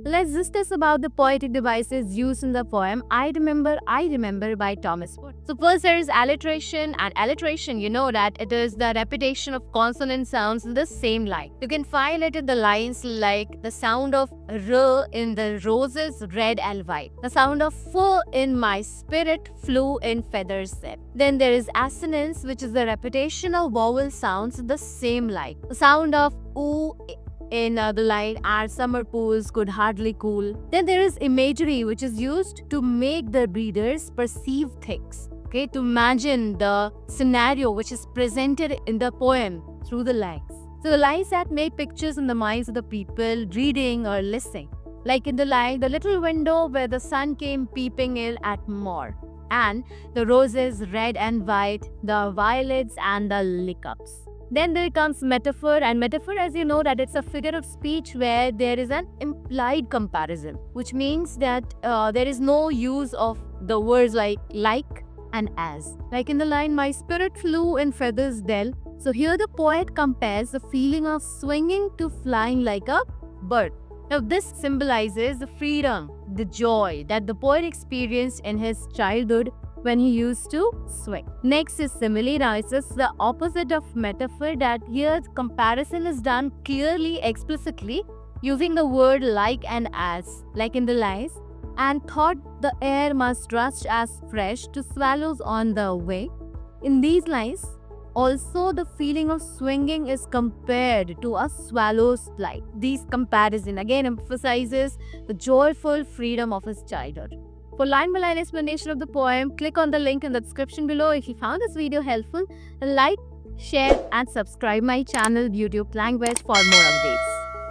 Let's discuss about the poetic devices used in the poem I Remember by Thomas Wood. So first there is alliteration, and alliteration, you know that it is the repetition of consonant sounds in the same line. You can find it in the lines like the sound of R in the roses red and white, the sound of F in my spirit flew in feathers set. Then there is assonance, which is the repetition of vowel sounds in the same line. The sound of oo in the line our summer pools could hardly cool. Then there is imagery, which is used to make the readers perceive things. Okay, to imagine the scenario which is presented in the poem through the lines. So the lines that make pictures in the minds of the people reading or listening. Like in the line, the little window where the sun came peeping in at morn, and the roses red and white, the violets and the lilacs. Then there comes metaphor, and metaphor, as you know, that it's a figure of speech where there is an implied comparison, which means that there is no use of the words like and as. Like in the line, my spirit flew in feathers dell. So here the poet compares the feeling of swinging to flying like a bird. Now this symbolizes the freedom, the joy that the poet experienced in his childhood when he used to swing. Next is simile. Now it's just the opposite of metaphor, that here comparison is done clearly, explicitly, using the word like and as, like in the lines, and thought the air must rush as fresh to swallows on the way. In these lines, also the feeling of swinging is compared to a swallow's flight. These comparison again emphasizes the joyful freedom of his childhood. For line-by-line explanation of the poem, click on the link in the description below. If you found this video helpful, like, share and subscribe my channel YouTube Language for more updates.